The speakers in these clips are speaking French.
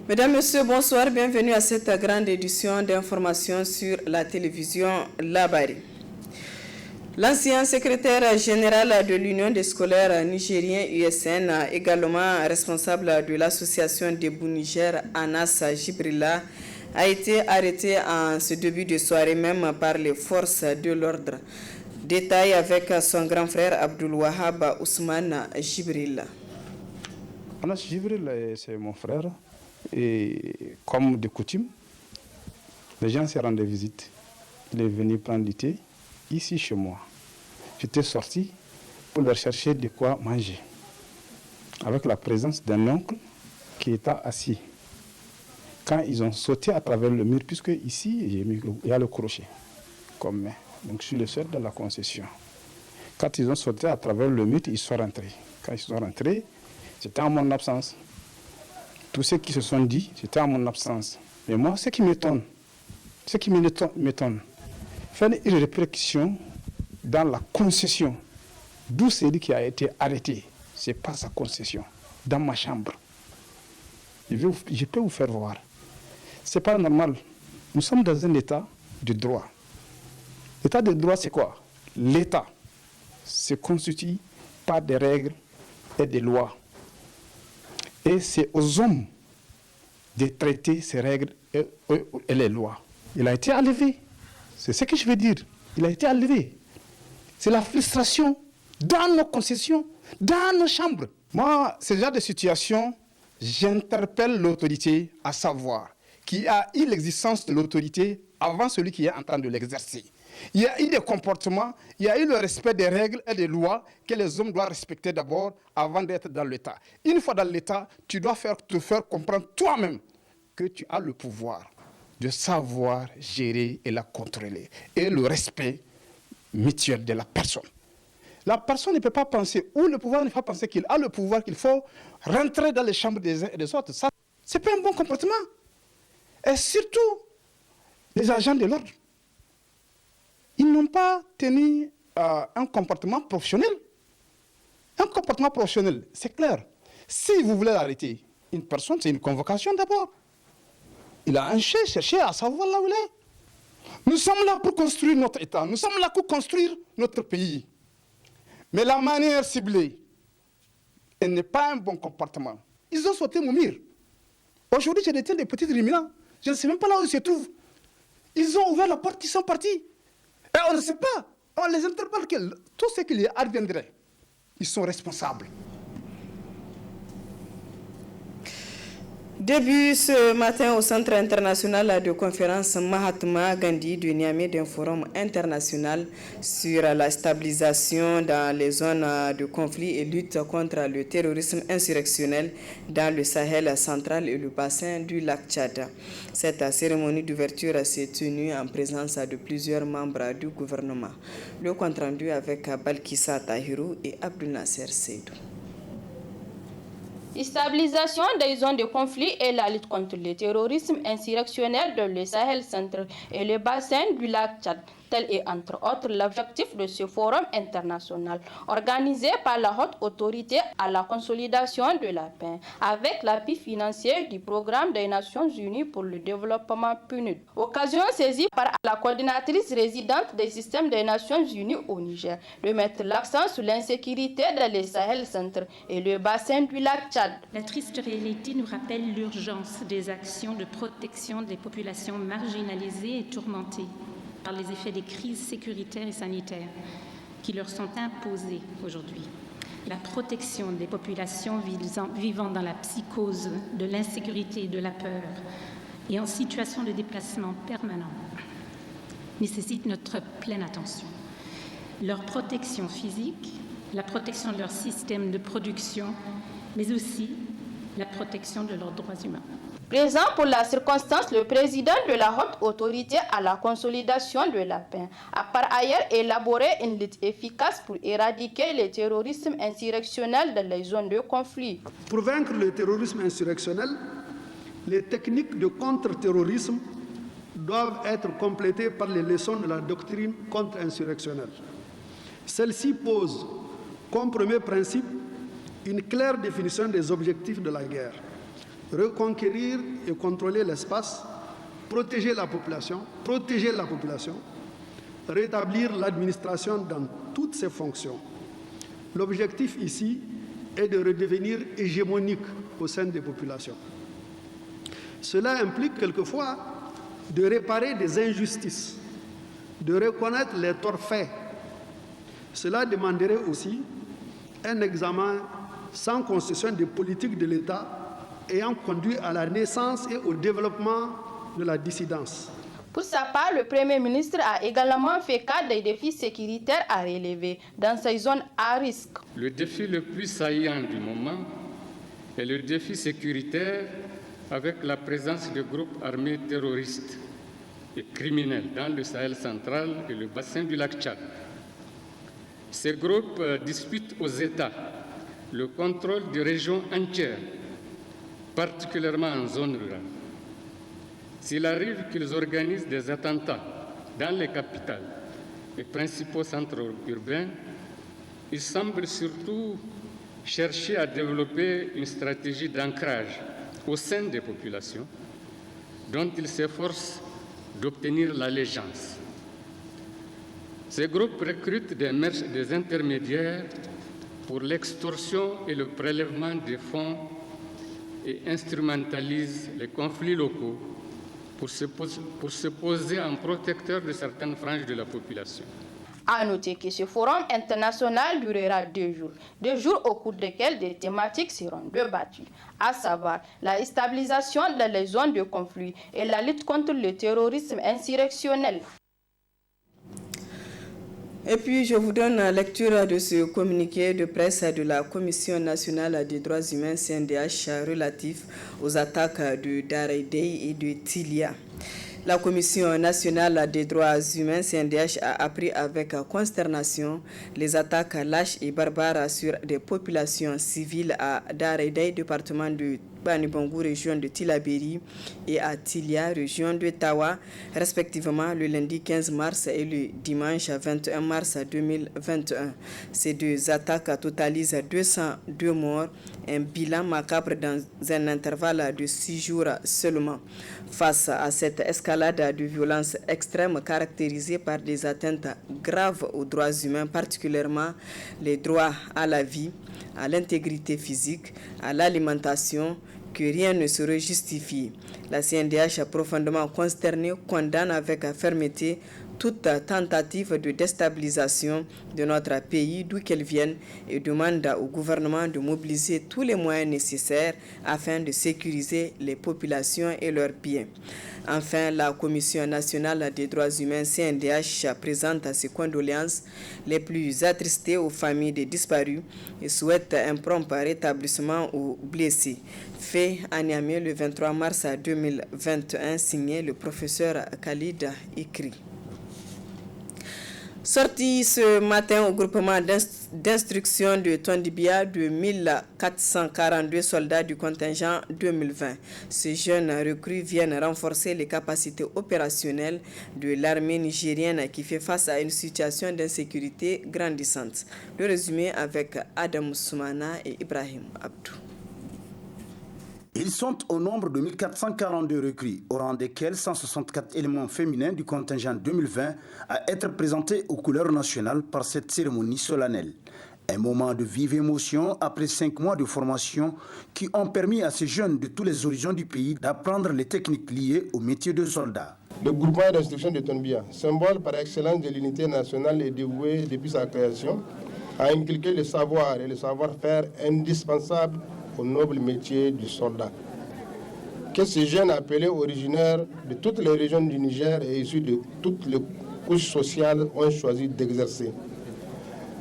Mesdames, Messieurs, bonsoir. Bienvenue à cette grande édition d'information sur la télévision Labari. L'ancien secrétaire général de l'Union des scolaires nigériens USN, également responsable de l'association Debout Niger, Anas Jibrilla, a été arrêté en ce début de soirée même par les forces de l'ordre. Détail avec son grand frère Abdul Wahab Ousmane Jibrilla. Anas Jibrilla, c'est mon frère. Et comme de coutume, les gens se rendaient visite. Il est venu prendre du thé ici chez moi. J'étais sorti pour leur chercher de quoi manger, avec la présence d'un oncle qui était assis. Quand ils ont sauté à travers le mur, puisque ici, il y a le crochet comme main. Donc je suis le seul dans la concession. Quand ils ont sauté à travers le mur, ils sont rentrés. Quand ils sont rentrés, c'était en mon absence. Tous ceux qui se sont dit, c'était en mon absence. Mais moi, ce qui m'étonne, faire une répression dans la concession, d'où celui qui a été arrêté, ce n'est pas sa concession, dans ma chambre. Je peux vous faire voir. Ce n'est pas normal. Nous sommes dans un état de droit. L'état de droit, c'est quoi? L'état se constitue par des règles et des lois. Et c'est aux hommes de traiter ces règles et les lois. Il a été enlevé. C'est ce que je veux dire. Il a été enlevé. C'est la frustration dans nos concessions, dans nos chambres. Moi, ce genre de situation, j'interpelle l'autorité à savoir qui a eu l'existence de l'autorité avant celui qui est en train de l'exercer. Il y a eu des comportements, il y a eu le respect des règles et des lois que les hommes doivent respecter d'abord avant d'être dans l'État. Une fois dans l'État, tu dois te faire comprendre toi-même que tu as le pouvoir de savoir gérer et la contrôler. Et le respect mutuel de la personne. La personne ne peut pas penser, ou le pouvoir ne peut pas penser qu'il a le pouvoir, qu'il faut rentrer dans les chambres des uns et des autres. Ça, c'est pas un bon comportement. Et surtout, les agents de l'ordre. Ils n'ont pas tenu un comportement professionnel. Un comportement professionnel, c'est clair. Si vous voulez arrêter une personne, c'est une convocation d'abord. Il a un chef, chercher à savoir là où il est. Nous sommes là pour construire notre État. Nous sommes là pour construire notre pays. Mais la manière ciblée, elle n'est pas un bon comportement. Ils ont sauté mon mur. Aujourd'hui, je détiens des petites ruminants. Je ne sais même pas là où ils se trouvent. Ils ont ouvert la porte, ils sont partis. Et on ne sait pas. On les interpelle. Tout ce qui les adviendrait, ils sont responsables. Début ce matin au Centre international de conférence Mahatma Gandhi de Niamey d'un forum international sur la stabilisation dans les zones de conflit et lutte contre le terrorisme insurrectionnel dans le Sahel central et le bassin du lac Tchad. Cette cérémonie d'ouverture s'est tenue en présence de plusieurs membres du gouvernement. Le compte rendu avec Balkissa Tahirou et Abdul Nasser Seydou. Stabilisation des zones de conflit et la lutte contre le terrorisme insurrectionnel dans le Sahel central et le bassin du lac Tchad. Tel est entre autres l'objectif de ce forum international organisé par la Haute Autorité à la consolidation de la paix avec l'appui financier du Programme des Nations Unies pour le développement PNUD. Occasion saisie par la coordinatrice résidente des systèmes des Nations Unies au Niger de mettre l'accent sur l'insécurité dans le Sahel central et le bassin du lac Tchad. La triste réalité nous rappelle l'urgence des actions de protection des populations marginalisées et tourmentées par les effets des crises sécuritaires et sanitaires qui leur sont imposées aujourd'hui. La protection des populations vivant dans la psychose de l'insécurité et de la peur et en situation de déplacement permanent nécessite notre pleine attention. Leur protection physique, la protection de leur système de production, mais aussi la protection de leurs droits humains. Présent pour la circonstance, le président de la Haute Autorité à la consolidation de la paix a par ailleurs élaboré une lutte efficace pour éradiquer le terrorisme insurrectionnel dans les zones de conflit. Pour vaincre le terrorisme insurrectionnel, les techniques de contre-terrorisme doivent être complétées par les leçons de la doctrine contre-insurrectionnelle. Celle-ci pose comme premier principe une claire définition des objectifs de la guerre, reconquérir et contrôler l'espace, protéger la population, rétablir l'administration dans toutes ses fonctions. L'objectif ici est de redevenir hégémonique au sein des populations. Cela implique quelquefois de réparer des injustices, de reconnaître les torts faits. Cela demanderait aussi un examen sans concession des politiques de l'État ayant conduit à la naissance et au développement de la dissidence. Pour sa part, le Premier ministre a également fait cas des défis sécuritaires à relever dans ces zones à risque. Le défi le plus saillant du moment est le défi sécuritaire avec la présence de groupes armés terroristes et criminels dans le Sahel central et le bassin du lac Tchad. Ces groupes disputent aux États le contrôle de régions entières, particulièrement en zone rurale. S'il arrive qu'ils organisent des attentats dans les capitales et principaux centres urbains, ils semblent surtout chercher à développer une stratégie d'ancrage au sein des populations dont ils s'efforcent d'obtenir l'allégeance. Ces groupes recrutent des intermédiaires pour l'extorsion et le prélèvement des fonds et instrumentalisent les conflits locaux pour se poser en protecteur de certaines franges de la population. À noter que ce forum international durera 2 jours, 2 jours au cours desquels des thématiques seront débattues, à savoir la stabilisation dans les zones de conflit et la lutte contre le terrorisme insurrectionnel. Et puis, je vous donne lecture de ce communiqué de presse de la Commission nationale des droits humains CNDH relatif aux attaques de Dareidei et de Tilia. La Commission nationale des droits humains CNDH a appris avec consternation les attaques lâches et barbares sur des populations civiles à Dareidei, département de Banibangou, région de Tillabéri, et à Tilia, région de Tawa, respectivement le lundi 15 mars et le dimanche 21 mars 2021. Ces 2 attaques totalisent 202 morts, un bilan macabre dans un intervalle de 6 jours seulement. Face à cette escalade de violence extrême caractérisée par des atteintes graves aux droits humains, particulièrement les droits à la vie, à l'intégrité physique, à l'alimentation, que rien ne serait justifié. La CNDH, profondément consternée, condamne avec fermeté toute tentative de déstabilisation de notre pays, d'où qu'elle vienne, et demande au gouvernement de mobiliser tous les moyens nécessaires afin de sécuriser les populations et leurs biens. Enfin, la Commission nationale des droits humains CNDH présente ses condoléances les plus attristées aux familles des disparus et souhaite un prompt rétablissement aux blessés. Fait à Niamey le 23 mars 2021, signé le professeur Khalid Ikri. Sorti ce matin au groupement d'instruction de Tondibia de 1442 soldats du contingent 2020. Ces jeunes recrues viennent renforcer les capacités opérationnelles de l'armée nigérienne qui fait face à une situation d'insécurité grandissante. Le résumé avec Adam Soumana et Ibrahim Abdou. Ils sont au nombre de 1442 recrues, au rang desquels 164 éléments féminins du contingent 2020 à être présentés aux couleurs nationales par cette cérémonie solennelle. Un moment de vive émotion après 5 mois de formation qui ont permis à ces jeunes de tous les horizons du pays d'apprendre les techniques liées au métier de soldat. Le groupement d'instruction de Tondibia, symbole par excellence de l'unité nationale et dévoué depuis sa création, a inculqué le savoir et le savoir-faire indispensables au noble métier du soldat, que ces jeunes appelés originaires de toutes les régions du Niger et issus de toutes les couches sociales ont choisi d'exercer.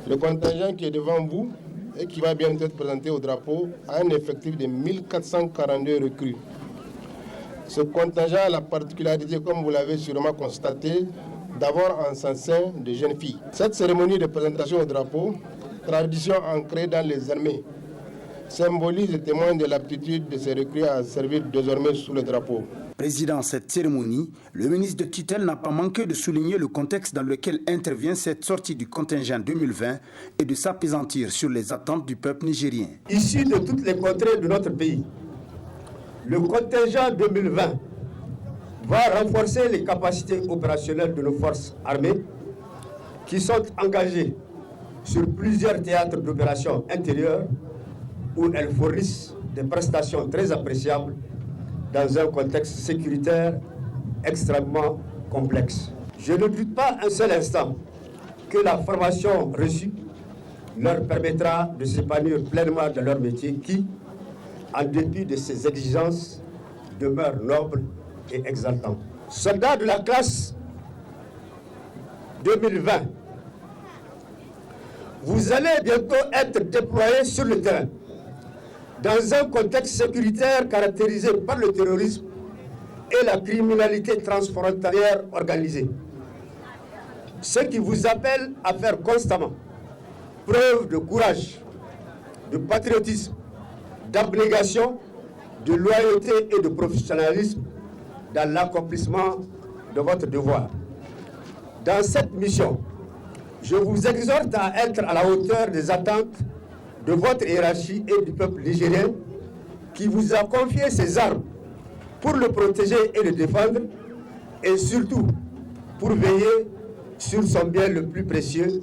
Le contingent qui est devant vous et qui va bientôt être présenté au drapeau a un effectif de 1442 recrues. Ce contingent a la particularité, comme vous l'avez sûrement constaté, d'avoir en son sein de jeunes filles. Cette cérémonie de présentation au drapeau, tradition ancrée dans les armées, symbolise et témoigne de l'aptitude de ces recrues à servir désormais sous le drapeau. Président cette cérémonie, le ministre de tutelle n'a pas manqué de souligner le contexte dans lequel intervient cette sortie du contingent 2020 et de s'appesantir sur les attentes du peuple nigérien. Issus de toutes les contrées de notre pays, Le contingent 2020 va renforcer les capacités opérationnelles de nos forces armées qui sont engagées sur plusieurs théâtres d'opérations intérieures où elles fournissent des prestations très appréciables dans un contexte sécuritaire extrêmement complexe. Je ne doute pas un seul instant que la formation reçue leur permettra de s'épanouir pleinement dans leur métier qui, en dépit de ces exigences, demeure noble et exaltant. Soldats de la classe 2020, vous allez bientôt être déployés sur le terrain dans un contexte sécuritaire caractérisé par le terrorisme et la criminalité transfrontalière organisée. Ce qui vous appelle à faire constamment preuve de courage, de patriotisme, d'abnégation, de loyauté et de professionnalisme dans l'accomplissement de votre devoir. Dans cette mission, je vous exhorte à être à la hauteur des attentes de votre hiérarchie et du peuple nigérien qui vous a confié ces armes pour le protéger et le défendre et surtout pour veiller sur son bien le plus précieux,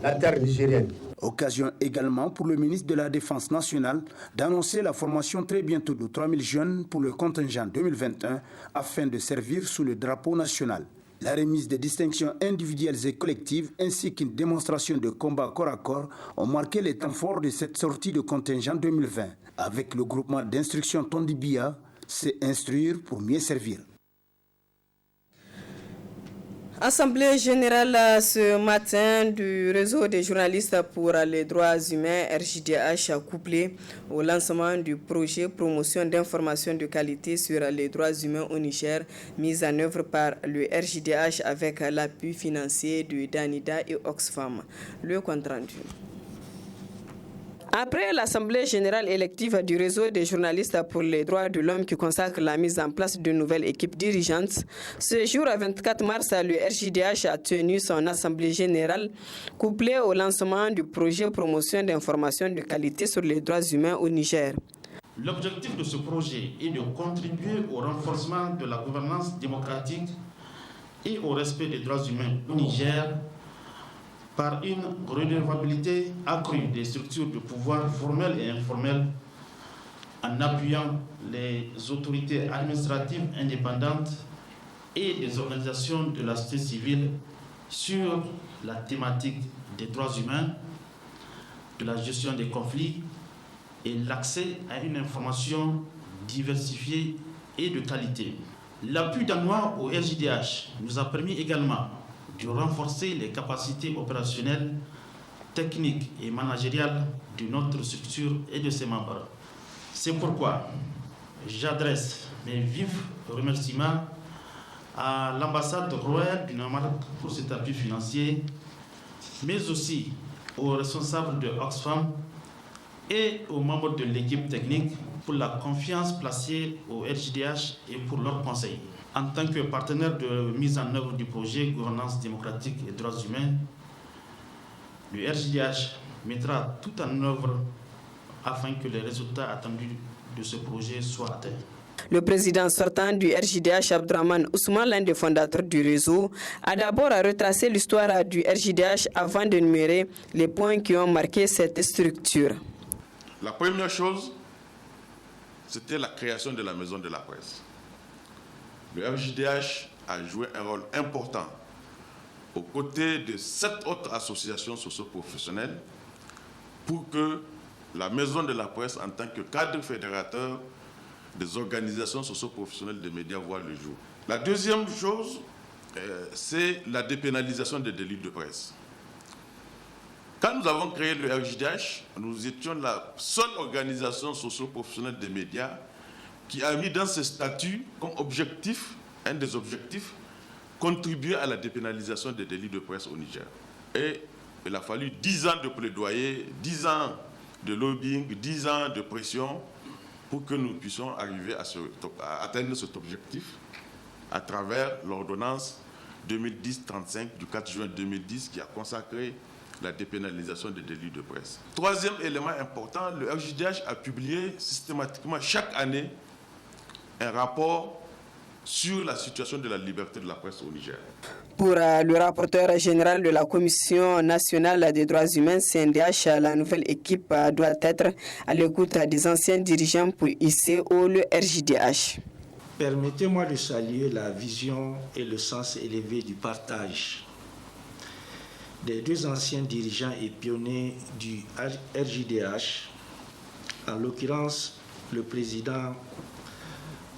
la terre nigérienne. Occasion également pour le ministre de la Défense nationale d'annoncer la formation très bientôt de 3000 jeunes pour le contingent 2021 afin de servir sous le drapeau national. La remise des distinctions individuelles et collectives ainsi qu'une démonstration de combat corps à corps ont marqué les temps forts de cette sortie de contingent 2020. Avec le groupement d'instruction Tondibia, c'est instruire pour mieux servir. Assemblée générale ce matin du réseau des journalistes pour les droits humains RJDH couplé au lancement du projet promotion d'informations de qualité sur les droits humains au Niger mis en œuvre par le RJDH avec l'appui financier de Danida et Oxfam. Le compte rendu. Après l'Assemblée générale élective du réseau des journalistes pour les droits de l'homme qui consacre la mise en place d'une nouvelle équipe dirigeante, ce jour 24 mars, le RJDH a tenu son Assemblée générale couplée au lancement du projet promotion d'informations de qualité sur les droits humains au Niger. L'objectif de ce projet est de contribuer au renforcement de la gouvernance démocratique et au respect des droits humains au Niger par une redevabilité accrue des structures de pouvoir formelles et informelles en appuyant les autorités administratives indépendantes et des organisations de la société civile sur la thématique des droits humains, de la gestion des conflits et l'accès à une information diversifiée et de qualité. L'appui danois au RJDH nous a permis également de renforcer les capacités opérationnelles, techniques et managériales de notre structure et de ses membres. C'est pourquoi j'adresse mes vifs remerciements à l'ambassade royale du Danemark pour cet appui financier, mais aussi aux responsables de Oxfam et aux membres de l'équipe technique pour la confiance placée au RJDH et pour leurs conseils. En tant que partenaire de mise en œuvre du projet Gouvernance démocratique et droits humains, le RJDH mettra tout en œuvre afin que les résultats attendus de ce projet soient atteints. Le président sortant du RJDH, Abdraman Ousmane, l'un des fondateurs du réseau, a d'abord retracé l'histoire du RJDH avant d'énumérer les points qui ont marqué cette structure. La première chose, c'était la création de la maison de la presse. Le RJDH a joué un rôle important aux côtés de 7 autres associations socio-professionnelles pour que la maison de la presse, en tant que cadre fédérateur des organisations socio-professionnelles des médias, voit le jour. La deuxième chose, c'est la dépénalisation des délits de presse. Quand nous avons créé le RJDH, nous étions la seule organisation socio-professionnelle des médias qui a mis dans ses statuts comme objectif, un des objectifs, contribuer à la dépénalisation des délits de presse au Niger. Et il a fallu 10 ans de plaidoyer, 10 ans de lobbying, 10 ans de pression pour que nous puissions arriver à atteindre cet objectif à travers l'ordonnance 2010-35 du 4 juin 2010 qui a consacré la dépénalisation des délits de presse. Troisième élément important, le RJDH a publié systématiquement chaque année un rapport sur la situation de la liberté de la presse au Niger. Pour le rapporteur général de la Commission nationale des droits humains, CNDH, la nouvelle équipe doit être à l'écoute des anciens dirigeants pour hisser haut le RJDH. Permettez-moi de saluer la vision et le sens élevé du partage des deux anciens dirigeants et pionniers du RJDH, en l'occurrence le président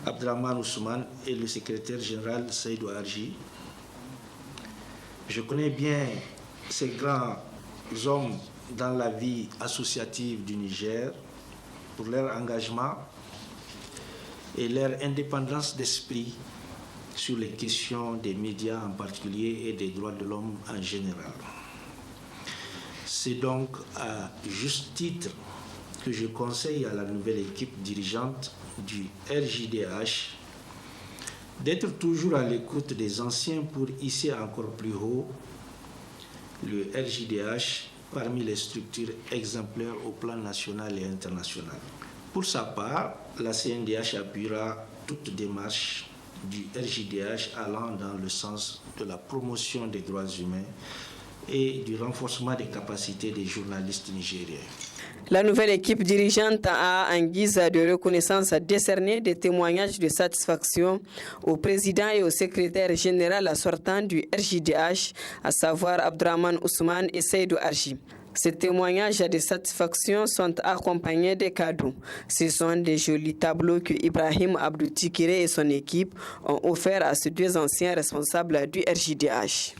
Abdraman Ousmane et le secrétaire général Seydou Arji. Je connais bien ces grands hommes dans la vie associative du Niger pour leur engagement et leur indépendance d'esprit sur les questions des médias en particulier et des droits de l'homme en général. C'est donc à juste titre que je conseille à la nouvelle équipe dirigeante du RJDH d'être toujours à l'écoute des anciens pour hisser encore plus haut le RJDH parmi les structures exemplaires au plan national et international. Pour sa part, la CNDH appuiera toute démarche du RJDH allant dans le sens de la promotion des droits humains et du renforcement des capacités des journalistes nigériens. La nouvelle équipe dirigeante a, en guise de reconnaissance, décerné des témoignages de satisfaction au président et au secrétaire général sortant du RJDH, à savoir Abdraman Ousmane et Seydou Arji. Ces témoignages de satisfaction sont accompagnés de cadeaux. Ce sont des jolis tableaux que Ibrahim Abdou Tikire et son équipe ont offerts à ces deux anciens responsables du RJDH.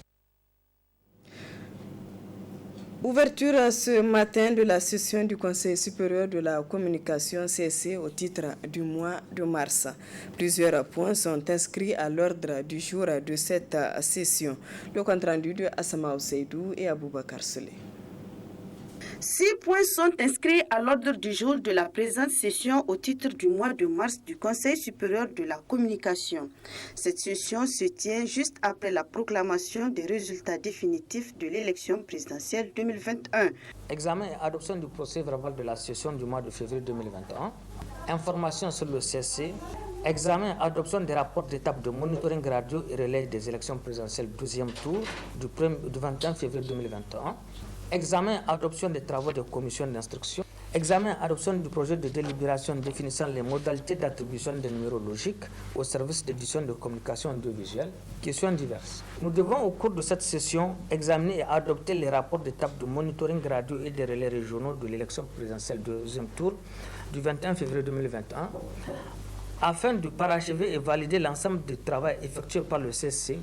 Ouverture ce matin de la session du Conseil supérieur de la communication CC au titre du mois de mars. Plusieurs points sont inscrits à l'ordre du jour de cette session. Le compte-rendu de Assama Seydou et Aboubakar Solé. 6 points sont inscrits à l'ordre du jour de la présente session au titre du mois de mars du Conseil supérieur de la communication. Cette session se tient juste après la proclamation des résultats définitifs de l'élection présidentielle 2021. Examen et adoption du procès verbal de la session du mois de février 2021. Information sur le CC. Examen et adoption des rapports d'étape de monitoring radio et relais des élections présidentielles 12e tour du 21 février 2021. Examen et adoption des travaux de commission d'instruction. Examen et adoption du projet de délibération définissant les modalités d'attribution des numéros logiques au service d'édition de communication audiovisuelle. Questions diverses. Nous devrons au cours de cette session examiner et adopter les rapports d'étape de monitoring radio et des relais régionaux de l'élection présidentielle 2e tour du 21 février 2021 afin de parachever et valider l'ensemble du travail effectué par le CSC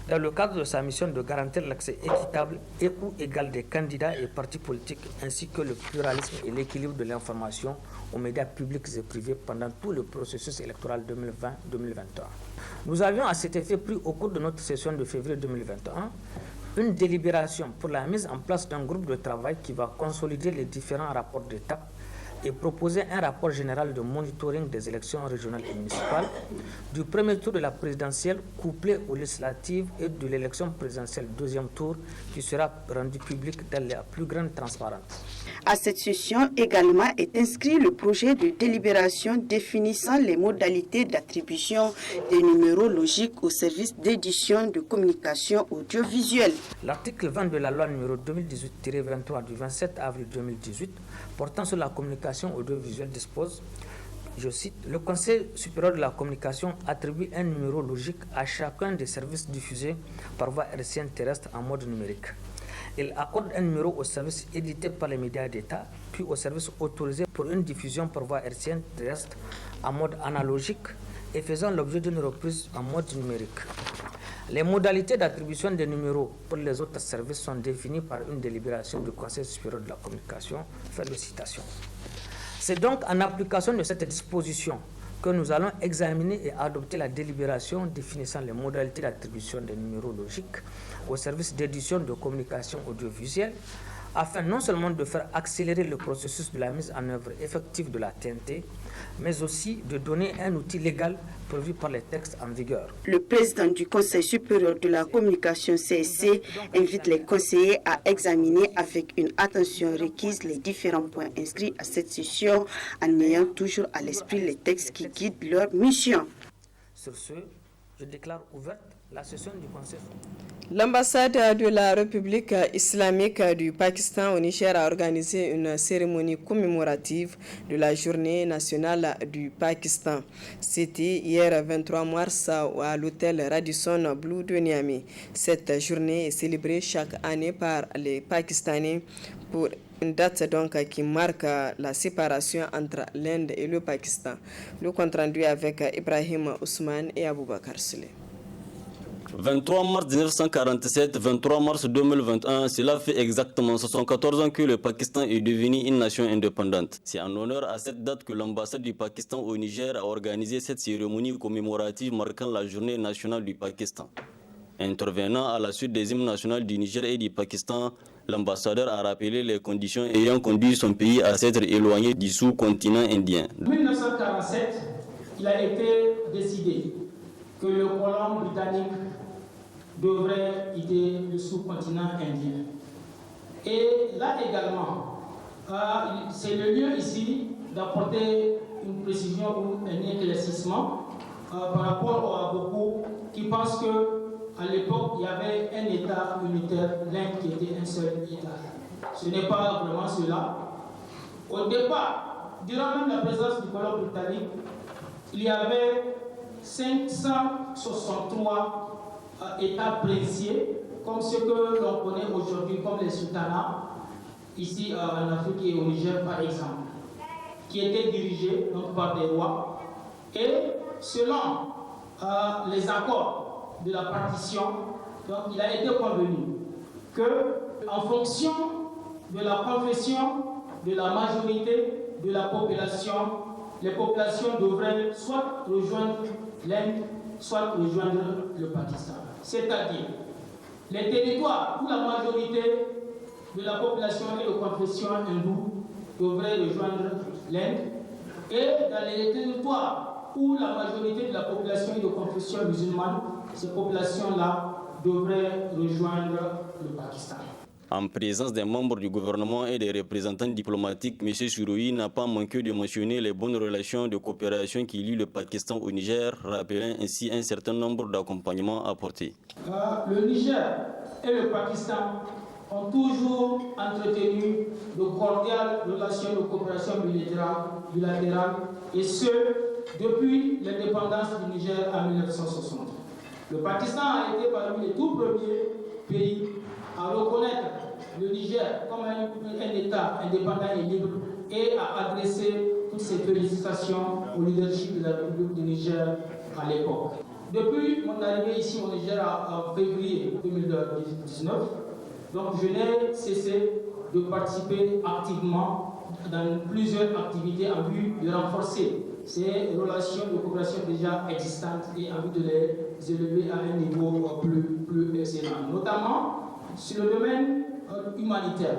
dans le cadre de sa mission de garantir l'accès équitable et ou égal des candidats et partis politiques ainsi que le pluralisme et l'équilibre de l'information aux médias publics et privés pendant tout le processus électoral 2020-2021. Nous avions à cet effet pris au cours de notre session de février 2021 une délibération pour la mise en place d'un groupe de travail qui va consolider les différents rapports d'étape et proposer un rapport général de monitoring des élections régionales et municipales du premier tour de la présidentielle couplé aux législatives et de l'élection présidentielle 2e tour qui sera rendu public dans la plus grande transparence. À cette session également est inscrit le projet de délibération définissant les modalités d'attribution des numéros logiques au service d'édition de communication audiovisuelle. L'article 20 de la loi numéro 2018-23 du 27 avril 2018 portant sur la communication audiovisuelle dispose, je cite, « Le Conseil supérieur de la communication attribue un numéro logique à chacun des services diffusés par voie hertzienne terrestre en mode numérique. Il accorde un numéro au service édité par les médias d'État, puis au service autorisé pour une diffusion par voie hertzienne terrestre en mode analogique et faisant l'objet d'une reprise en mode numérique. Les modalités d'attribution des numéros pour les autres services sont définies par une délibération du Conseil supérieur de la communication. » Fin de citation. C'est donc en application de cette disposition que nous allons examiner et adopter la délibération définissant les modalités d'attribution des numéros logiques au service d'édition de communication audiovisuelle afin non seulement de faire accélérer le processus de la mise en œuvre effective de la TNT, mais aussi de donner un outil légal prévu par les textes en vigueur. Le président du Conseil supérieur de la communication CSC invite les conseillers à examiner avec une attention requise les différents points inscrits à cette session en ayant toujours à l'esprit les textes qui guident leur mission. Sur ce, je déclare ouverte la session du Conseil. L'ambassade de la République islamique du Pakistan au Niger a organisé une cérémonie commémorative de la journée nationale du Pakistan. C'était hier 23 mars à l'hôtel Radisson Blu de Niamey. Cette journée est célébrée chaque année par les Pakistanais pour une date donc qui marque la séparation entre l'Inde et le Pakistan. Le compte rendu avec Ibrahim Ousmane et Aboubakar Sule. 23 mars 1947, 23 mars 2021, cela fait exactement 74 ans que le Pakistan est devenu une nation indépendante. C'est en honneur à cette date que l'ambassade du Pakistan au Niger a organisé cette cérémonie commémorative marquant la journée nationale du Pakistan. Intervenant à la suite des hymnes nationaux du Niger et du Pakistan, l'ambassadeur a rappelé les conditions ayant conduit son pays à s'être éloigné du sous-continent indien. En 1947, il a été décidé que le colon britannique devrait quitter le sous-continent indien. Et là également, c'est le lieu ici d'apporter une précision ou un éclaircissement par rapport à beaucoup qui pensent qu'à l'époque, il y avait un État unitaire, l'Inde qui était un seul État. Ce n'est pas vraiment cela. Au départ, durant même la présence du colon britannique, il y avait 563 États princiers, comme ceux que l'on connaît aujourd'hui comme les sultanats, ici en Afrique et au Niger par exemple, qui étaient dirigés donc, par des rois. Et selon les accords de la partition, donc, il a été convenu qu'en fonction de la confession, de la majorité de la population, les populations devraient soit rejoindre l'Inde, soit rejoindre le Pakistan. C'est-à-dire, les territoires où la majorité de la population est de confession hindoue devraient rejoindre l'Inde, et dans les territoires où la majorité de la population est de confession musulmane, ces populations-là devraient rejoindre le Pakistan. En présence des membres du gouvernement et des représentants diplomatiques, M. Suroui n'a pas manqué de mentionner les bonnes relations de coopération qui lient le Pakistan au Niger, rappelant ainsi un certain nombre d'accompagnements apportés. Le Niger et le Pakistan ont toujours entretenu de cordiales relations de coopération bilatérale, et ce, depuis l'indépendance du Niger en 1960. Le Pakistan a été parmi les tout premiers pays à reconnaître le Niger comme un État indépendant et libre et à adresser toutes ses félicitations au leadership de la République du Niger à l'époque. Depuis mon arrivée ici au Niger en février 2019, donc je n'ai cessé de participer activement dans plusieurs activités en vue de renforcer ces relations de coopération déjà existantes et en vue de les élever à un niveau plus excellent, notamment sur le domaine humanitaire.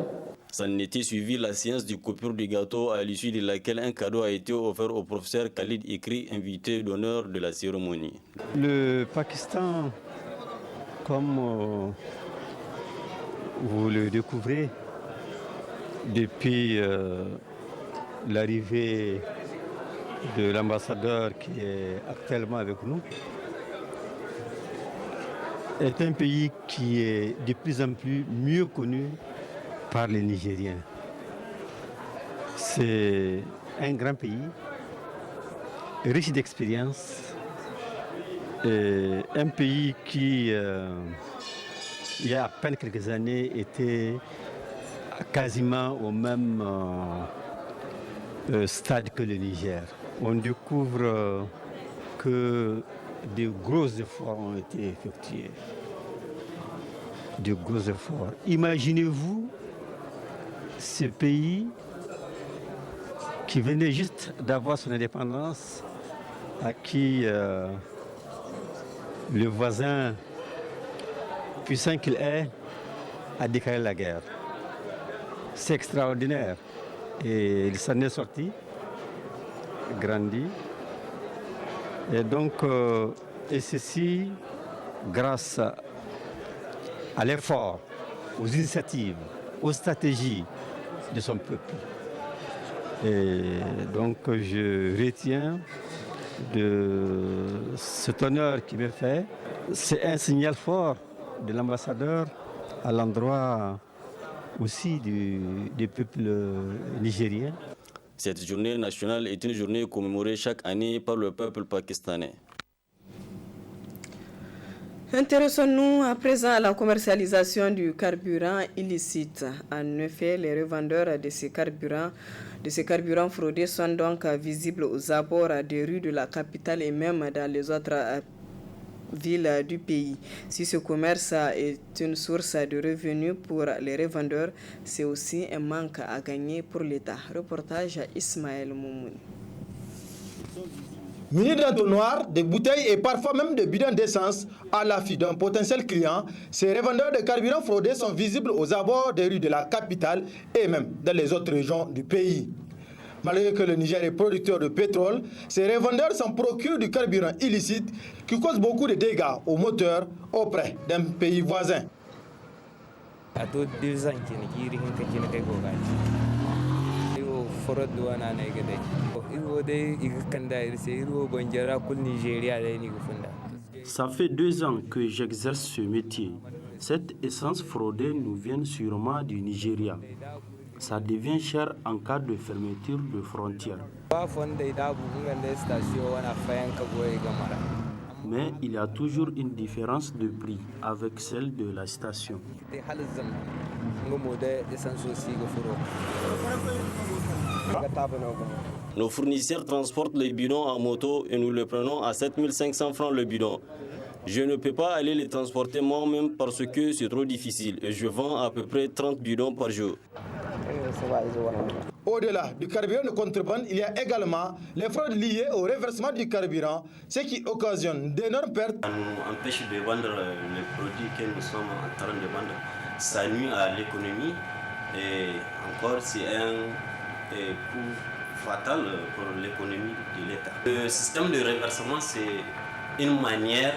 S'en était suivi la séance du coupure du gâteau à l'issue de laquelle un cadeau a été offert au professeur Khalid Ikri, invité d'honneur de la cérémonie. Le Pakistan, comme vous le découvrez depuis l'arrivée de l'ambassadeur qui est actuellement avec nous, est un pays qui est de plus en plus mieux connu par les Nigériens. C'est un grand pays, riche d'expérience, un pays qui, il y a à peine quelques années, était quasiment au même stade que le Niger. On découvre que de gros efforts ont été effectués. De gros efforts. Imaginez-vous ce pays qui venait juste d'avoir son indépendance, à qui le voisin puissant qu'il est a déclaré la guerre. c'est extraordinaire. Et il s'en est sorti, grandi. Et donc, et ceci grâce à l'effort, aux initiatives, aux stratégies de son peuple. Et donc, je retiens de cet honneur qui m'est fait. C'est un signal fort de l'ambassadeur à l'endroit aussi du peuple nigérien. Cette journée nationale est une journée commémorée chaque année par le peuple pakistanais. Intéressons-nous à présent à la commercialisation du carburant illicite. En effet, les revendeurs de ces carburants fraudés sont donc visibles aux abords des rues de la capitale et même dans les autres villes du pays. Si ce commerce est une source de revenus pour les revendeurs, c'est aussi un manque à gagner pour l'État. Reportage à Ismaël Moumouni. Munis d'entonnoirs, de bouteilles et parfois même de bidons d'essence à l'affût d'un potentiel client, ces revendeurs de carburant fraudés sont visibles aux abords des rues de la capitale et même dans les autres régions du pays. Malgré que le Niger est producteur de pétrole, ces revendeurs s'en procurent du carburant illicite qui cause beaucoup de dégâts aux moteurs auprès d'un pays voisin. Ça fait 2 ans que j'exerce ce métier. Cette essence fraudée nous vient sûrement du Nigeria. Ça devient cher en cas de fermeture de frontières. Mais il y a toujours une différence de prix avec celle de la station. Nos fournisseurs transportent les bidons en moto et nous les prenons à 7500 francs le bidon. Je ne peux pas aller les transporter moi-même parce que c'est trop difficile et je vends à peu près 30 bidons par jour. Au-delà du carburant de contrebande, il y a également les fraudes liées au reversement du carburant, ce qui occasionne d'énormes pertes. Ça nous empêche de vendre les produits que nous sommes en train de vendre. Ça nuit à l'économie et encore c'est un coût fatal pour l'économie de l'État. Le système de reversement, c'est une manière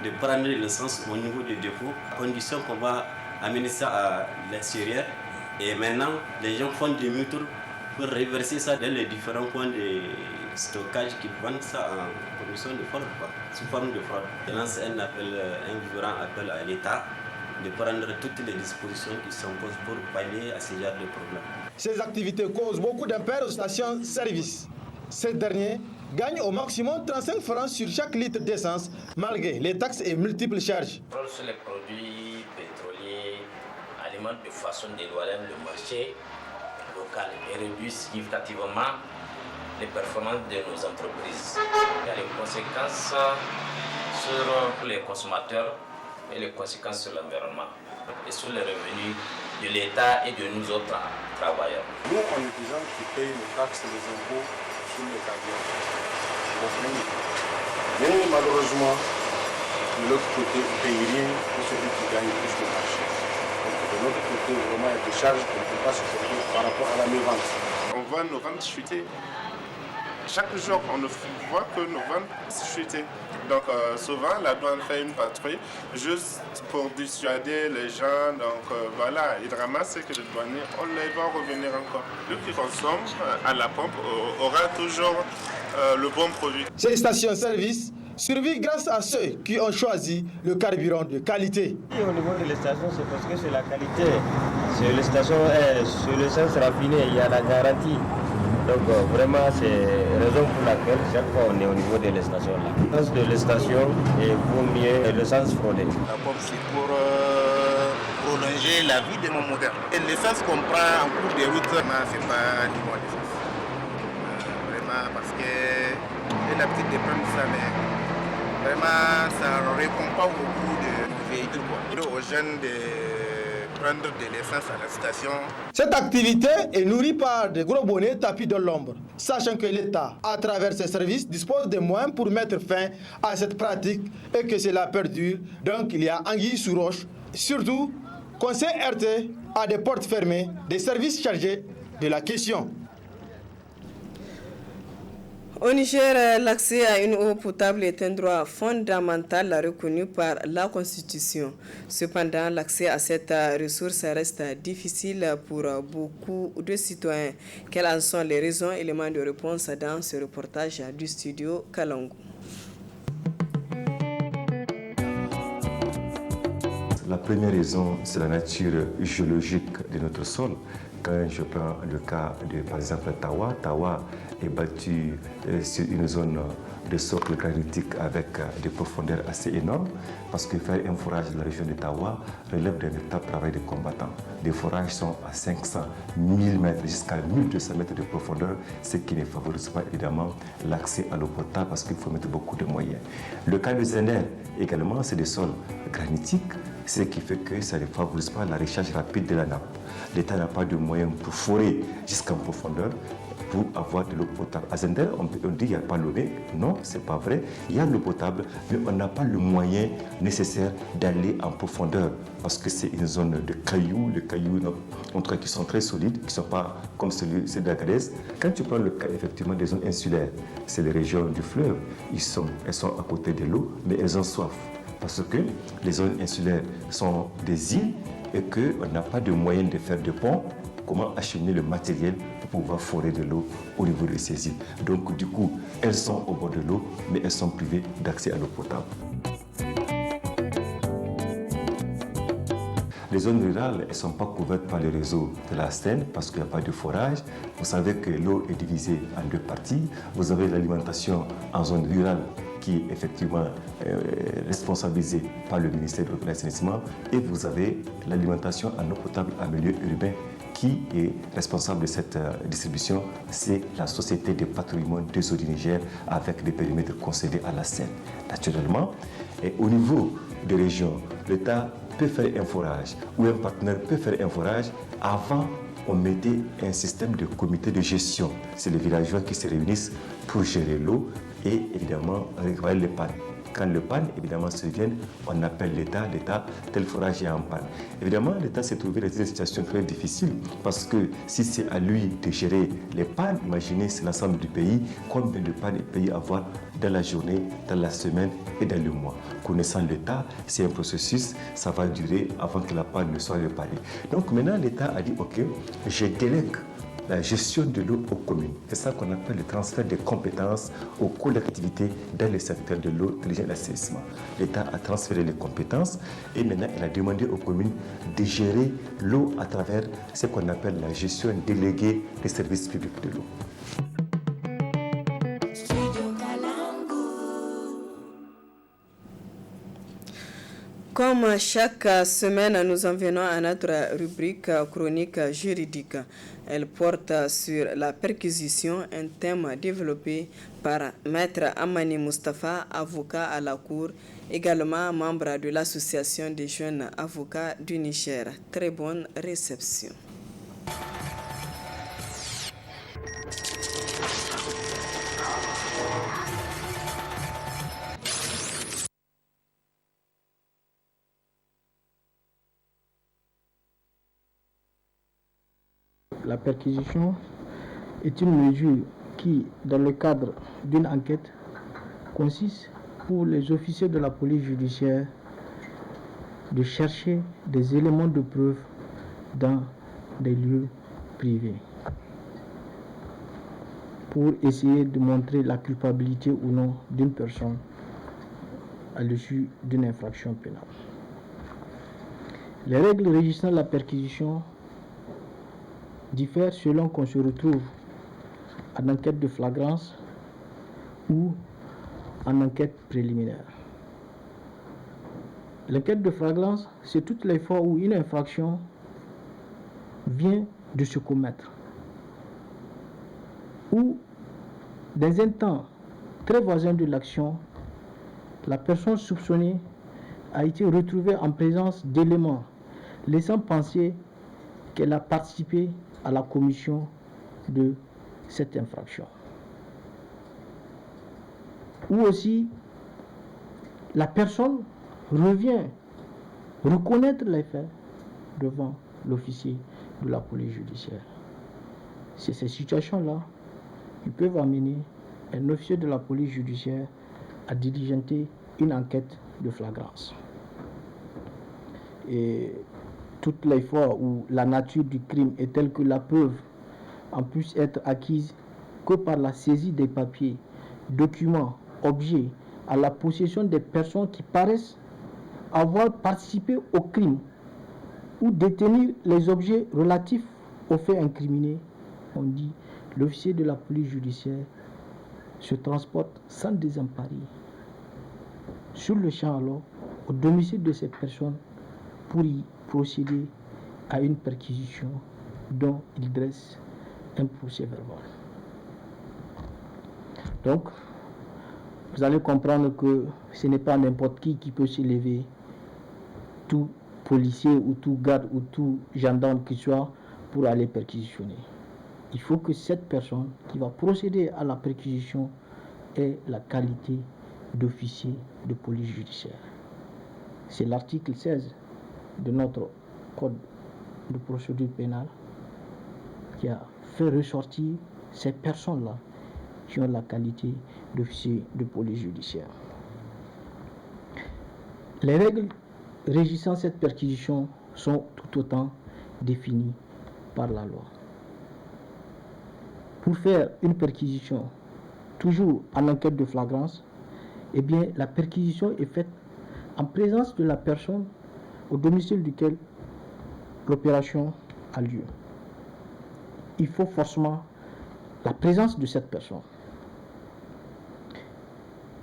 de prendre l'essence au niveau des dépôts, à condition qu'on va amener ça à l'extérieur. Et maintenant, les gens font des mutures pour reverser ça dans les différents points de stockage qui vendent ça en commission de fraude, sous forme de fraude. Je lance un vibrant appel à l'État de prendre toutes les dispositions qui s'imposent pour pallier à ce genre de problèmes. Ces activités causent beaucoup d'impairs aux stations-service. Ces derniers gagnent au maximum 35 francs sur chaque litre d'essence, malgré les taxes et multiples charges. Sur les produits pétroliers alimentent de façon déloyale le marché local et réduisent significativement les performances de nos entreprises. Il y a les conséquences sur les consommateurs et les conséquences sur l'environnement et sur les revenus de l'État et de nous autres travailleurs. Nous, on est des gens qui payent les taxes et les impôts sur le carburant. Mais malheureusement, de l'autre côté, on ne paye rien pour celui qui gagne plus le marché. Donc de l'autre côté, vraiment, il y a des charges qu'on ne peut pas supporter par rapport à la mévente. On voit nos ventes chuter. Chaque jour, on voit que nos ventes chutent. Donc souvent, la douane fait une patrouille juste pour dissuader les gens. Donc voilà, ils ramassent ce que les douaniers, on les va revenir encore. Celui qui consomme à la pompe aura toujours le bon produit. Ces stations-service survivent grâce à ceux qui ont choisi le carburant de qualité. Au niveau de les stations, c'est parce que c'est la qualité. Sur les stations, sur l'essence raffinée, il y a la garantie. Donc vraiment, c'est la raison pour laquelle chaque fois on est au niveau de les stations. L'essence de les stations vaut mieux l'essence fraudée. La pompe, c'est pour prolonger la vie de nos modèles. Et l'essence qu'on prend en cours de route, c'est pas du bon essence. Vraiment, parce que j'ai l'habitude de prendre ça, mais vraiment, ça ne répond pas beaucoup de véhicules. Aux jeunes de prendre de l'essence à la station. Cette activité est nourrie par des gros bonnets tapis dans l'ombre, sachant que l'État, à travers ses services, dispose des moyens pour mettre fin à cette pratique et que cela perdure. Donc il y a anguille sous roche, surtout Conseil RT a des portes fermées, des services chargés de la question. Au Niger, l'accès à une eau potable est un droit fondamental reconnu par la Constitution. Cependant, l'accès à cette ressource reste difficile pour beaucoup de citoyens. Quelles en sont les raisons? Éléments de réponse dans ce reportage du studio Kalangu. La première raison, c'est la nature géologique de notre sol. Quand je prends le cas de, par exemple, Tawa, Tawa est battu sur une zone de socle granitique avec des profondeurs assez énormes, parce que faire un forage dans la région de Tawa relève d'un véritable travail de combattant. Les forages sont à 500, 1000 mètres jusqu'à 1200 mètres de profondeur, ce qui ne favorise pas évidemment l'accès à l'eau potable parce qu'il faut mettre beaucoup de moyens. Le cas de Zender également, c'est des sols granitiques, ce qui fait que ça ne favorise pas la recharge rapide de la nappe. L'État n'a pas de moyens pour forer jusqu'en profondeur pour avoir de l'eau potable. À Zender, on dit qu'il n'y a pas l'eau. Non, ce n'est pas vrai. Il y a de l'eau potable, mais on n'a pas le moyen nécessaire d'aller en profondeur parce que c'est une zone de cailloux. Les cailloux, en tout cas, qui sont très solides, qui ne sont pas comme celui d'Agadez. Quand tu prends le cas effectivement des zones insulaires, c'est les régions du fleuve. Elles sont à côté de l'eau, mais elles ont soif. Parce que les zones insulaires sont des îles et qu'on n'a pas de moyen de faire de ponts. Comment acheminer le matériel pour pouvoir forer de l'eau au niveau de ces îles. Donc du coup, elles sont au bord de l'eau, mais elles sont privées d'accès à l'eau potable. Les zones rurales, elles ne sont pas couvertes par le réseau de la Seine parce qu'il n'y a pas de forage. Vous savez que l'eau est divisée en deux parties. Vous avez l'alimentation en zone rurale qui est effectivement responsabilisée par le ministère de l'Assainissement et vous avez l'alimentation en eau potable en milieu urbain. Qui est responsable de cette distribution? C'est la Société des patrimoines des eaux du Niger avec des périmètres concédés à la Seine. Naturellement, et au niveau des régions, l'État peut faire un forage ou un partenaire peut faire un forage. Avant, on mettait un système de comité de gestion. C'est les villageois qui se réunissent pour gérer l'eau et évidemment réparer les pannes. Quand le panne, évidemment, survient, on appelle l'État, tel forage est en panne. Évidemment, l'État s'est trouvé dans une situation très difficile parce que si c'est à lui de gérer les pannes, imaginez, c'est l'ensemble du pays, combien de pannes il peut y avoir dans la journée, dans la semaine et dans le mois. Connaissant l'État, c'est un processus, ça va durer avant que la panne ne soit réparée. Donc maintenant, l'État a dit, ok, je délègue la gestion de l'eau aux communes. C'est ça qu'on appelle le transfert des compétences aux collectivités dans le secteur de l'eau, de l'assainissement. L'État a transféré les compétences et maintenant il a demandé aux communes de gérer l'eau à travers ce qu'on appelle la gestion déléguée des services publics de l'eau. Comme chaque semaine, nous en venons à notre rubrique chronique juridique. Elle porte sur la perquisition, un thème développé par Maître Amani Mustafa, avocat à la Cour, également membre de l'Association des jeunes avocats du Niger. Très bonne réception. La perquisition est une mesure qui, dans le cadre d'une enquête, consiste pour les officiers de la police judiciaire de chercher des éléments de preuve dans des lieux privés pour essayer de montrer la culpabilité ou non d'une personne à l'issue d'une infraction pénale. Les règles régissant la perquisition diffèrent selon qu'on se retrouve en enquête de flagrance ou en enquête préliminaire. L'enquête de flagrance, c'est toutes les fois où une infraction vient de se commettre, ou dans un temps très voisin de l'action, la personne soupçonnée a été retrouvée en présence d'éléments laissant penser qu'elle a participé à la commission de cette infraction. Ou aussi, la personne revient reconnaître les faits devant l'officier de la police judiciaire. C'est ces situations-là qui peuvent amener un officier de la police judiciaire à diligenter une enquête de flagrance. Et toutes les fois où la nature du crime est telle que la preuve en puisse être acquise que par la saisie des papiers, documents, objets, à la possession des personnes qui paraissent avoir participé au crime ou détenir les objets relatifs aux faits incriminés, on dit l'officier de la police judiciaire se transporte sans désemparer sur le champ alors au domicile de ces personnes pour y procéder à une perquisition dont il dresse un procès verbal. Donc, vous allez comprendre que ce n'est pas n'importe qui peut se lever, tout policier ou tout garde ou tout gendarme qui soit, pour aller perquisitionner. Il faut que cette personne qui va procéder à la perquisition ait la qualité d'officier de police judiciaire. C'est l'article 16 de notre code de procédure pénale qui a fait ressortir ces personnes-là qui ont la qualité d'officier de police judiciaire. Les règles régissant cette perquisition sont tout autant définies par la loi. Pour faire une perquisition, toujours en enquête de flagrance, eh bien, la perquisition est faite en présence de la personne au domicile duquel l'opération a lieu. Il faut forcément la présence de cette personne.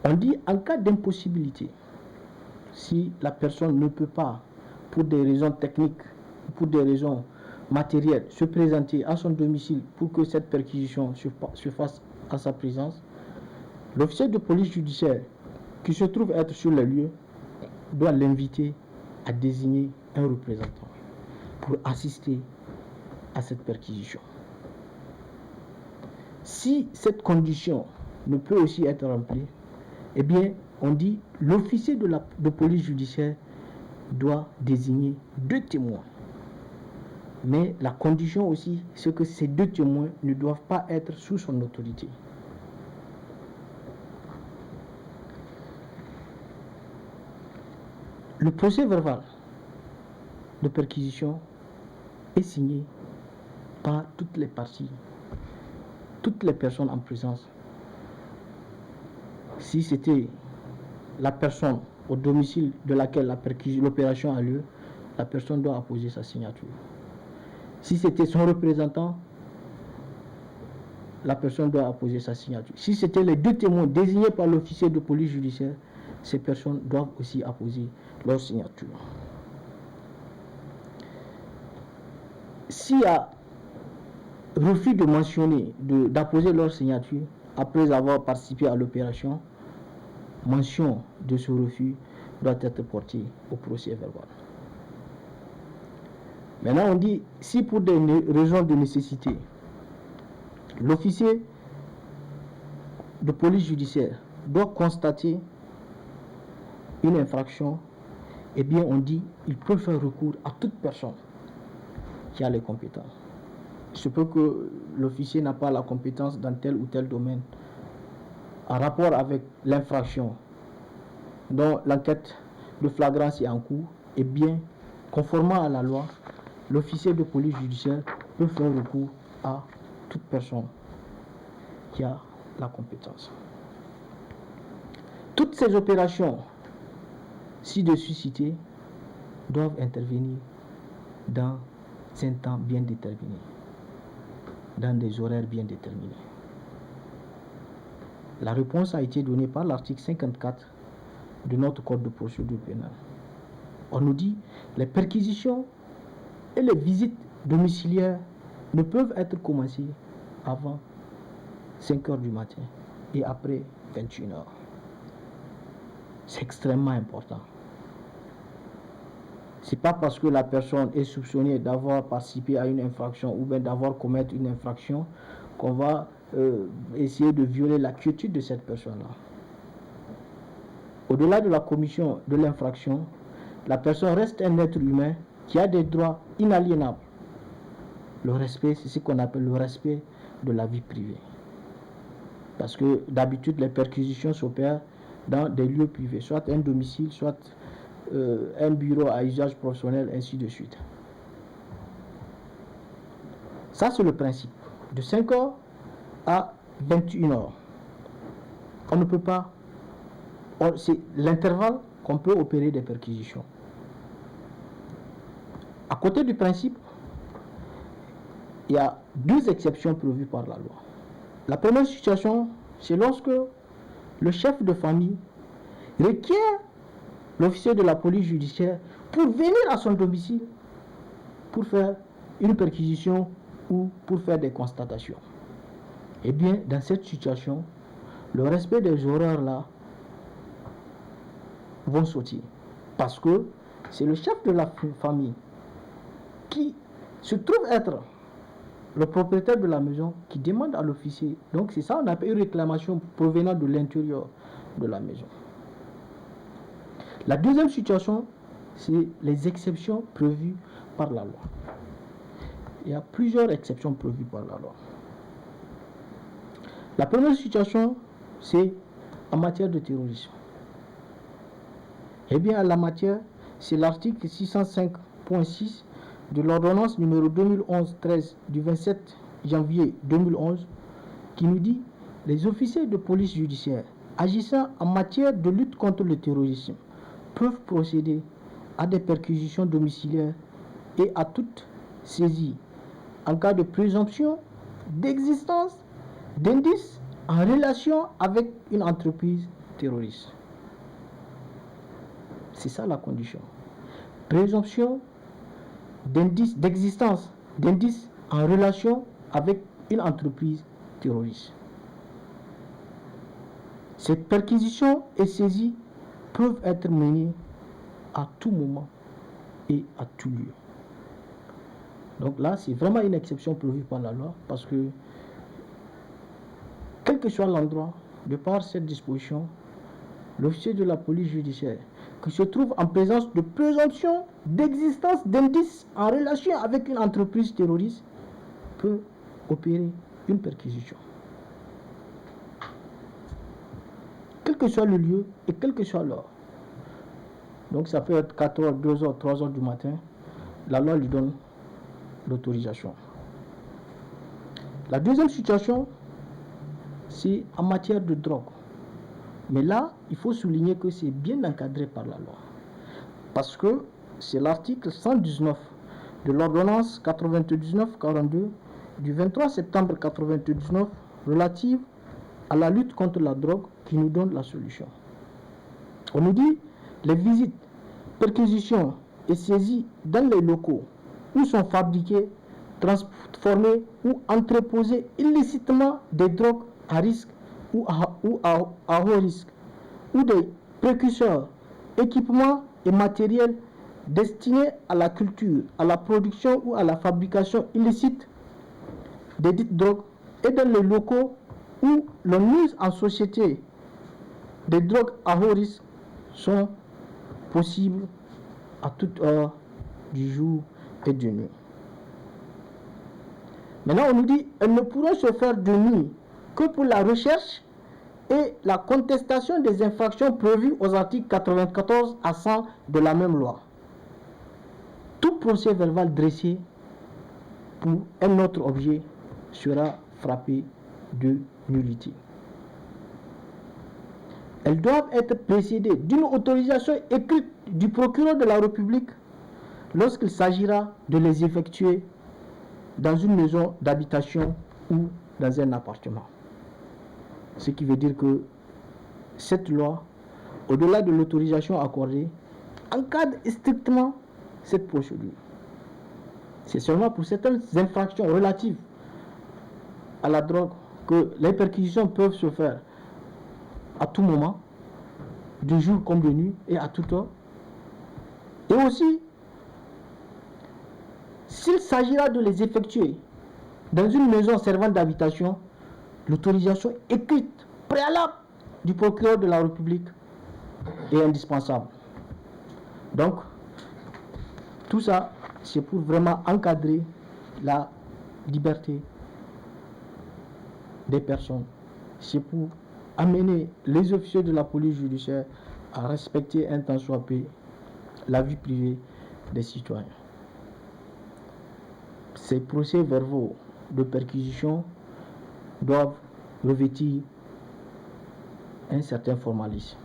On dit en cas d'impossibilité, si la personne ne peut pas, pour des raisons techniques, pour des raisons matérielles, se présenter à son domicile pour que cette perquisition se fasse à sa présence, l'officier de police judiciaire qui se trouve être sur le lieu doit l'inviter à désigner un représentant pour assister à cette perquisition. Si cette condition ne peut aussi être remplie, eh bien, on dit l'officier de police judiciaire doit désigner 2 témoins. Mais la condition aussi, c'est que ces 2 témoins ne doivent pas être sous son autorité. Le procès verbal de perquisition est signé par toutes les parties, toutes les personnes en présence. Si c'était la personne au domicile de laquelle l'opération a lieu, la personne doit apposer sa signature. Si c'était son représentant, la personne doit apposer sa signature. Si c'était les 2 témoins désignés par l'officier de police judiciaire, ces personnes doivent aussi apposer leur signature. S'il y a refus de mentionner, d'apposer leur signature après avoir participé à l'opération, mention de ce refus doit être portée au procès verbal. Maintenant, on dit, si pour des raisons de nécessité, l'officier de police judiciaire doit constater une infraction, eh bien, on dit, il peut faire recours à toute personne qui a les compétences. Il se peut que l'officier n'a pas la compétence dans tel ou tel domaine en rapport avec l'infraction dont l'enquête de flagrance est en cours, eh bien, conformément à la loi, l'officier de police judiciaire peut faire recours à toute personne qui a la compétence. Toutes ces opérations ci-dessus citées doivent intervenir dans un temps bien déterminé, dans des horaires bien déterminés. La réponse a été donnée par l'article 54 de notre code de procédure pénale. On nous dit les perquisitions et les visites domiciliaires ne peuvent être commencées avant 5 h du matin et après 21 h. C'est extrêmement important. Ce n'est pas parce que la personne est soupçonnée d'avoir participé à une infraction ou bien d'avoir commis une infraction qu'on va essayer de violer la quiétude de cette personne-là. Au-delà de la commission de l'infraction, la personne reste un être humain qui a des droits inaliénables. Le respect, c'est ce qu'on appelle le respect de la vie privée. Parce que d'habitude, les perquisitions s'opèrent dans des lieux privés, soit un domicile, soit un bureau à usage professionnel, ainsi de suite. Ça, c'est le principe. De 5h à 21h. On ne peut pas... C'est l'intervalle qu'on peut opérer des perquisitions. À côté du principe, il y a 2 exceptions prévues par la loi. La première situation, c'est lorsque le chef de famille requiert l'officier de la police judiciaire pour venir à son domicile pour faire une perquisition ou pour faire des constatations. Eh bien, dans cette situation, le respect des horaires là vont sauter. Parce que c'est le chef de la famille qui se trouve être le propriétaire de la maison qui demande à l'officier. Donc c'est ça, on appelle une réclamation provenant de l'intérieur de la maison. La deuxième situation, c'est les exceptions prévues par la loi. Il y a plusieurs exceptions prévues par la loi. La première situation, c'est en matière de terrorisme. Eh bien, en la matière, c'est l'article 605.6 de l'ordonnance numéro 2011-13 du 27 janvier 2011 qui nous dit « Les officiers de police judiciaire agissant en matière de lutte contre le terrorisme peuvent procéder à des perquisitions domiciliaires et à toute saisie en cas de présomption d'existence d'indices en relation avec une entreprise terroriste. » C'est ça la condition. Présomption d'existence d'indices en relation avec une entreprise terroriste. Ces perquisitions et saisies peuvent être menées à tout moment et à tout lieu. Donc là, c'est vraiment une exception prévue par la loi parce que, quel que soit l'endroit, de par cette disposition, l'officier de la police judiciaire qui se trouve en présence de présomption d'existence d'indices en relation avec une entreprise terroriste peut opérer une perquisition. Quel que soit le lieu et quel que soit l'heure. Donc ça peut être 4h, 2h, 3h du matin, la loi lui donne l'autorisation. La deuxième situation, c'est en matière de drogue. Mais là, il faut souligner que c'est bien encadré par la loi. Parce que c'est l'article 119 de l'ordonnance 99-42 du 23 septembre 99 relative à la lutte contre la drogue qui nous donne la solution. On nous dit les visites, perquisitions et saisies dans les locaux où sont fabriqués, transformés ou entreposés illicitement des drogues à risque ou à haut risque, ou des précurseurs, équipements et matériels destinés à la culture, à la production ou à la fabrication illicite des dites drogues, et dans les locaux où l'on mise en société des drogues à haut risque sont possibles à toute heure du jour et de nuit. Maintenant, on nous dit elles ne pourront se faire de nuit que pour la recherche et la contestation des infractions prévues aux articles 94 à 100 de la même loi. Tout procès verbal dressé pour un autre objet sera frappé de nullité. Elles doivent être précédées d'une autorisation écrite du procureur de la République lorsqu'il s'agira de les effectuer dans une maison d'habitation ou dans un appartement. Ce qui veut dire que cette loi, au-delà de l'autorisation accordée, encadre strictement cette procédure. C'est seulement pour certaines infractions relatives à la drogue que les perquisitions peuvent se faire à tout moment, de jour comme de nuit et à toute heure. Et aussi, s'il s'agira de les effectuer dans une maison servant d'habitation, l'autorisation écrite préalable du procureur de la République est indispensable. Donc, tout ça c'est pour vraiment encadrer la liberté des personnes. C'est pour amener les officiers de la police judiciaire à respecter un tant soit peu la vie privée des citoyens. Ces procès-verbaux de perquisition doivent revêtir un certain formalisme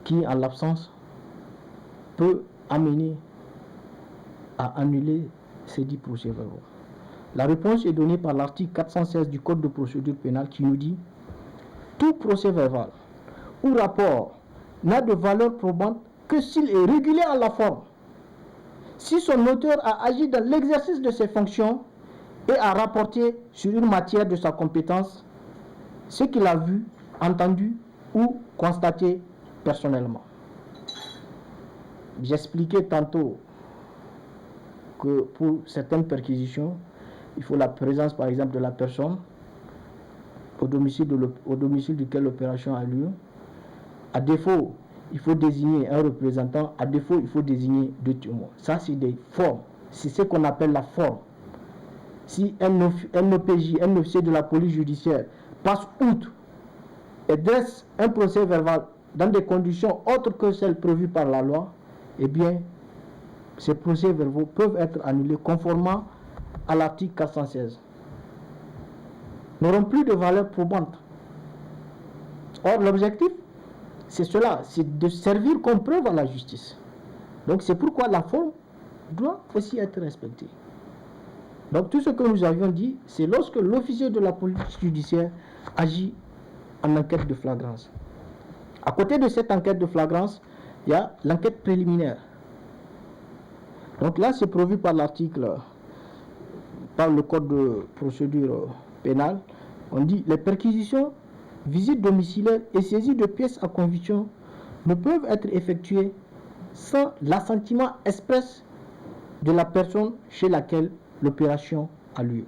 qui, en l'absence, peut amener à annuler ces 10 procès-verbaux. La réponse est donnée par l'article 416 du Code de procédure pénale qui nous dit « Tout procès-verbal ou rapport n'a de valeur probante que s'il est régulier en la forme, si son auteur a agi dans l'exercice de ses fonctions et a rapporté sur une matière de sa compétence ce qu'il a vu, entendu ou constaté personnellement. » J'expliquais tantôt que pour certaines perquisitions, il faut la présence par exemple de la personne au domicile duquel l'opération a lieu. À défaut, il faut désigner un représentant. À défaut, il faut désigner 2 témoins. Ça, c'est des formes. C'est ce qu'on appelle la forme. Si un OPJ, un officier de la police judiciaire, passe outre et dresse un procès verbal dans des conditions autres que celles prévues par la loi, eh bien, ces procès-verbaux peuvent être annulés conformément à l'article 416. N'auront plus de valeur probante. Or, l'objectif, c'est cela, c'est de servir comme preuve à la justice. Donc, c'est pourquoi la forme doit aussi être respectée. Donc, tout ce que nous avions dit, c'est lorsque l'officier de la police judiciaire agit en enquête de flagrance. À côté de cette enquête de flagrance, il y a l'enquête préliminaire. Donc là, c'est prévu par l'article, par le code de procédure pénale. On dit les perquisitions, visites domiciliaires et saisies de pièces à conviction ne peuvent être effectuées sans l'assentiment express de la personne chez laquelle l'opération a lieu.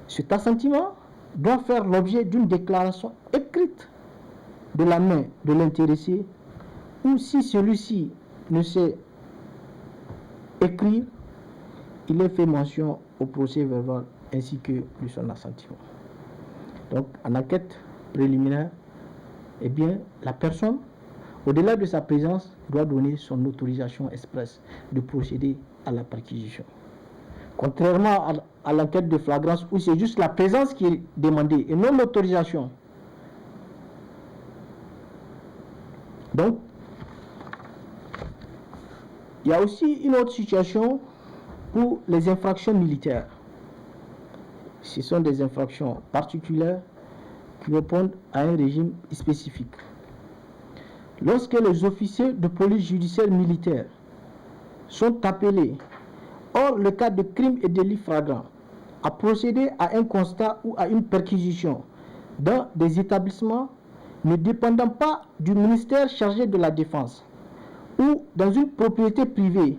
Cet assentiment doit faire l'objet d'une déclaration écrite de la main de l'intéressé, ou si celui-ci ne sait écrire, il est fait mention au procès verbal ainsi que de son assentiment. Donc, en enquête préliminaire, eh bien, la personne, au-delà de sa présence, doit donner son autorisation expresse de procéder à la perquisition. Contrairement à l'enquête de flagrance où c'est juste la présence qui est demandée et non l'autorisation. Donc, il y a aussi une autre situation pour les infractions militaires. Ce sont des infractions particulières qui répondent à un régime spécifique. Lorsque les officiers de police judiciaire militaire sont appelés, hors le cas de crimes et délits flagrants, à procéder à un constat ou à une perquisition dans des établissements ne dépendant pas du ministère chargé de la Défense ou dans une propriété privée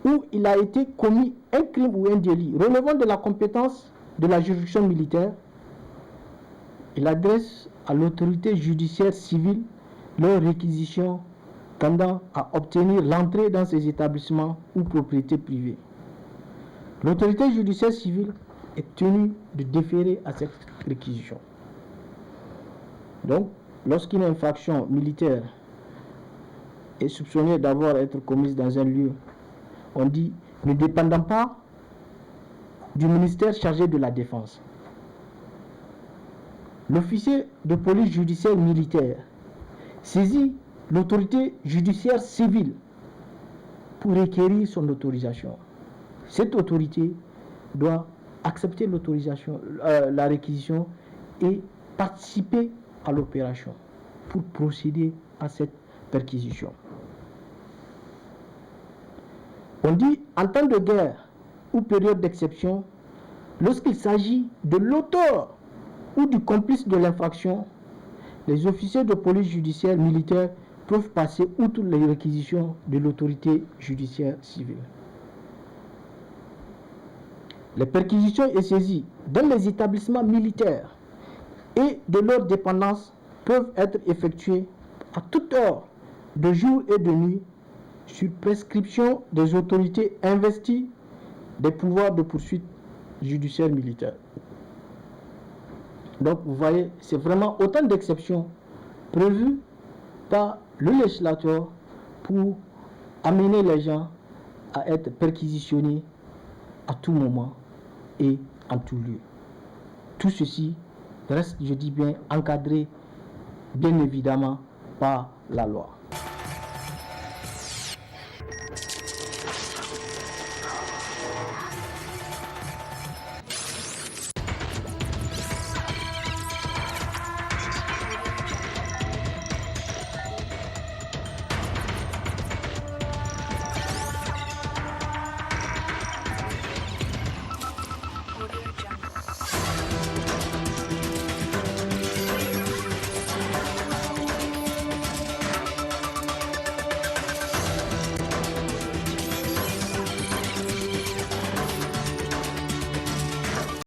où il a été commis un crime ou un délit relevant de la compétence de la juridiction militaire, il adresse à l'autorité judiciaire civile leur réquisition tendant à obtenir l'entrée dans ces établissements ou propriétés privées. L'autorité judiciaire civile est tenue de déférer à cette réquisition. Donc, lorsqu'une infraction militaire est soupçonnée d'avoir été commise dans un lieu, on dit ne dépendant pas du ministère chargé de la Défense. L'officier de police judiciaire militaire saisit l'autorité judiciaire civile pour requérir son autorisation. Cette autorité doit accepter l'autorisation, la réquisition et participer à l'opération pour procéder à cette perquisition. On dit en temps de guerre ou période d'exception, lorsqu'il s'agit de l'auteur ou du complice de l'infraction, les officiers de police judiciaire militaire peuvent passer outre les réquisitions de l'autorité judiciaire civile. Les perquisitions et saisies dans les établissements militaires et de leurs dépendances peuvent être effectuées à toute heure, de jour et de nuit, sur prescription des autorités investies des pouvoirs de poursuite judiciaire militaire. Donc vous voyez, c'est vraiment autant d'exceptions prévues par le législateur pour amener les gens à être perquisitionnés à tout moment et en tout lieu. Tout ceci reste, je dis bien, encadré bien évidemment par la loi.